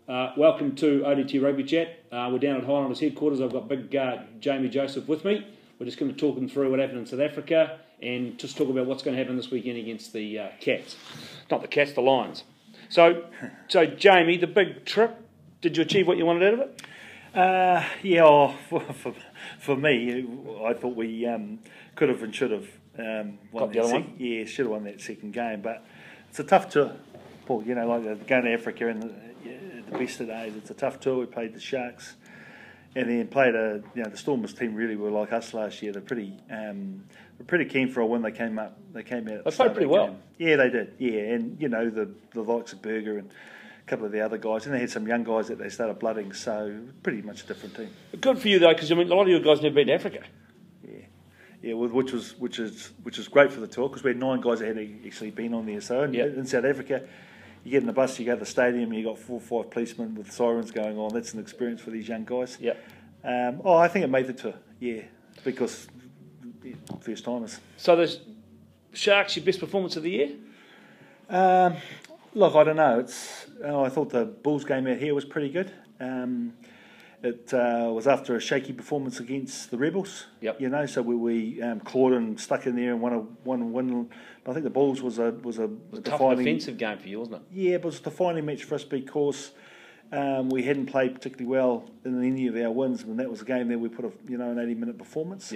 Welcome to ODT Rugby Chat. We're down at Highlanders headquarters. I've got big Jamie Joseph with me. We're just going to talk them through what happened in South Africa and just talk about what's going to happen this weekend against the Cats. Not the Cats, the Lions. So Jamie, the big trip, did you achieve what you wanted out of it? For me, I thought we could have and should have won the other one? Yeah, should have won that second game. But it's a tough tour, Paul. You know, like going to Africa and the best of days. It's a tough tour. We played the Sharks, and then played the Stormers team. Really were like us last year. They're pretty keen for a win. They came out. They played pretty well. Yeah, they did. Yeah, and you know the likes of Berger and a couple of the other guys, and they had some young guys that they started blooding. So pretty much a different team. Good for you though, because I mean a lot of your guys never been to Africa. Yeah, which is great for the tour because we had 9 guys that had actually been on there. So in South Africa, you get in the bus, you go to the stadium, you got 4 or 5 policemen with sirens going on. That's an experience for these young guys. I think it made the tour. Yeah, because first timers. So the Sharks, your best performance of the year? Look, I don't know. I thought the Bulls game out here was pretty good. It was after a shaky performance against the Rebels. You know, so we clawed and stuck in there and won. I think the Bulls was a tough defensive game for you, wasn't it? Yeah, it was a defining match for us because we hadn't played particularly well in any of our wins, and that was a game that we put an 80-minute performance.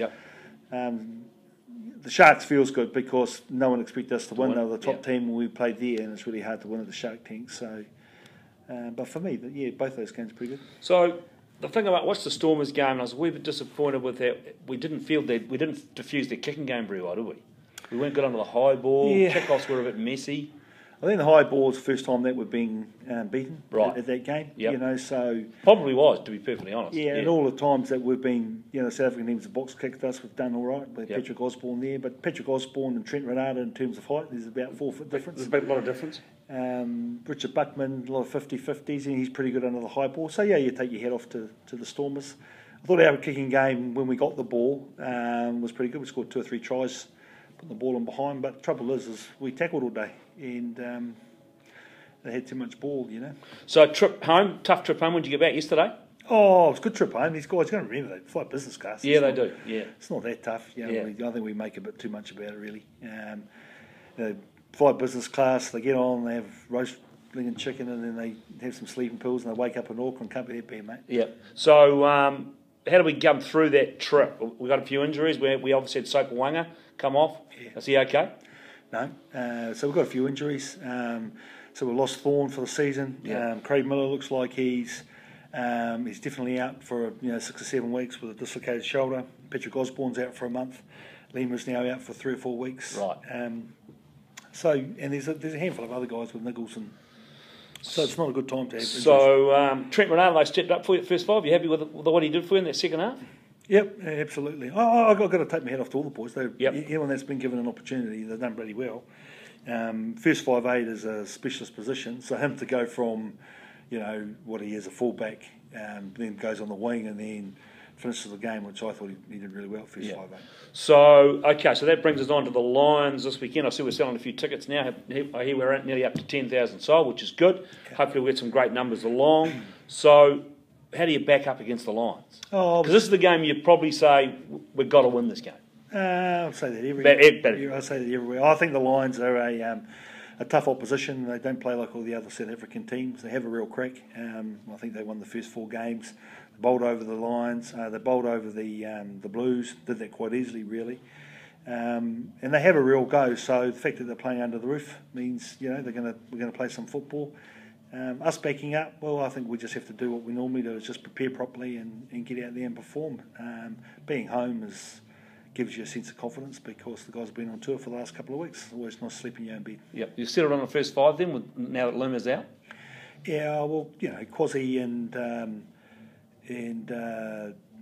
The Sharks feels good because no one expected us to win. They were the top team when we played there, and it's really hard to win at the Shark Tank. So, but for me, both those games are pretty good. So the thing about watch the Stormers game, and I was a wee bit disappointed with that. We didn't diffuse their kicking game very well, did we? We weren't good under the high ball. Kickoffs were a bit messy. I think the high ball was the first time that we've been beaten at that game. You know, so probably was, to be perfectly honest. And all the times that we've been, South African teams have box kicked us, we've done all right. With Patrick Osborne there, but Patrick Osborne and Trent Renata in terms of height, there's about 4 foot difference. There's a lot of difference. Richard Buckman, a lot of 50-50s, and he's pretty good under the high ball. So you take your head off to the Stormers. I thought our kicking game when we got the ball was pretty good. We scored 2 or 3 tries, putting the ball in behind. But the trouble is we tackled all day, and they had too much ball, So tough trip home. When did you get back yesterday? Oh, it was a good trip home. These guys, you've got to remember, they fly business class. Yeah, they do. Yeah, it's not that tough. I think we make a bit too much about it, really. They fly business class. They get on. They have roast and chicken, and then they have some sleeping pills, and they wake up in Auckland. Can't be that bad, mate. Yeah. So how do we come through that trip? We got a few injuries. We obviously had Sopawanga come off. Is he okay? No. So we've got a few injuries. So we lost Thorne for the season. Craig Miller looks like he's definitely out for 6 or 7 weeks with a dislocated shoulder. Patrick Osborne's out for a month. Lima's now out for 3 or 4 weeks. Right. And there's a handful of other guys with niggles, and so it's not a good time to have injuries. So Trent Renata, they stepped up for you at first 5. You happy with what he did for you in that second half? Yep, absolutely. I've got to take my hat off to all the boys. Anyone that's been given an opportunity, they've done pretty well. First 5'8" is a specialist position, so him to go from, what he is, a fullback, then goes on the wing and then finishes the game, which I thought he did really well, first 5'8". So, so that brings us on to the Lions this weekend. I see we're selling a few tickets now. I hear we're nearly up to 10,000 sold, which is good. Okay. Hopefully we'll get some great numbers along. So, how do you back up against the Lions? Because this is the game you'd probably say, we've got to win this game. I'll say that everywhere. I say that everywhere. I think the Lions are a tough opposition. They don't play like all the other South African teams. They have a real crack. I think they won the first 4 games. They bowled over the Lions. They bowled over the Blues. Did that quite easily, really. And they have a real go. So the fact that they're playing under the roof means we're going to play some football. Us backing up, well, I think we just have to do what we normally do: is just prepare properly and get out there and perform. Being home gives you a sense of confidence because the guys have been on tour for the last couple of weeks. It's always nice sleeping in your own bed. Yep. You've settled on the first 5 then, now that Lima's out? Yeah, well, Quasi and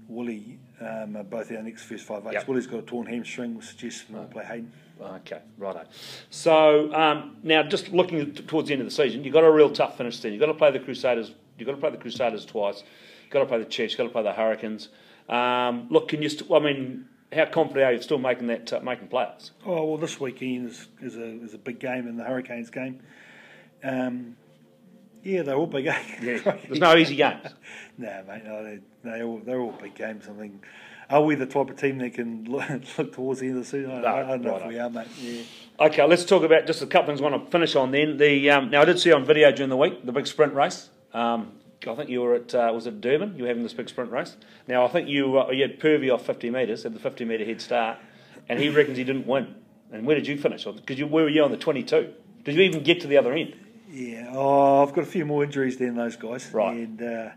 Wooly are both our next first 5'8". Yep. Wooly's got a torn hamstring, which suggests we'll play Hayden. Okay, righto. So now, just looking towards the end of the season, you've got a real tough finish then. You've got to play the Crusaders. You've got to play the Crusaders twice. You've got to play the Chiefs. You've got to play the Hurricanes. Look, can you? How confident are you still making playoffs? Oh well, this weekend is a big game in the Hurricanes game. Yeah, they're all big games. Yeah. There's no easy games. No, mate, no, they're all big games. I mean, are we the type of team that can look towards the end of the season? I don't know if we are, mate. Yeah. Okay, let's talk about just a couple of things I want to finish on then. Now, I did see on video during the week the big sprint race. I think you were at, was it Durban? You were having this big sprint race. Now, I think you had Purvey off 50 metres, had the 50 metre head start, and he reckons he didn't win. And where did you finish? Because where were you on the 22? Did you even get to the other end? Yeah, I've got a few more injuries than those guys. Right. And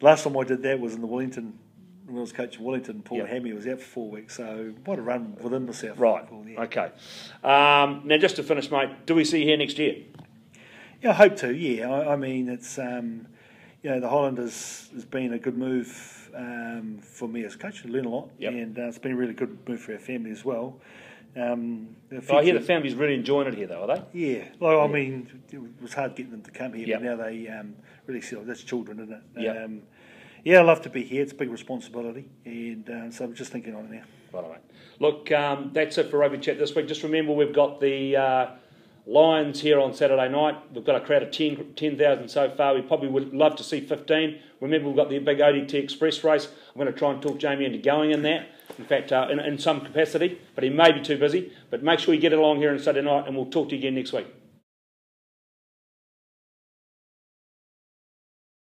last time I did that was in the Wellington, when I was coaching Wellington. Paul Hammy was out for 4 weeks, so what a run within myself. Right, okay. Now, just to finish, mate, do we see you here next year? Yeah, I hope to, yeah. I mean, it's, the Highlanders has been a good move for me as coach. I learned a lot, and it's been a really good move for our family as well. I hear the family's really enjoying it here, though, are they? Yeah. Well, I mean, it was hard getting them to come here, but now they really see that's children, isn't it? Yeah, I love to be here. It's a big responsibility, and so I'm just thinking on it now. Right, mate. Look, that's it for Rugby Chat this week. Just remember, we've got the Lions here on Saturday night. We've got a crowd of 10,000 so far. We probably would love to see 15. Remember, we've got the big ODT Express race. I'm going to try and talk Jamie into going in that. In fact, in some capacity, but he may be too busy. But make sure you get along here on Saturday night, and we'll talk to you again next week.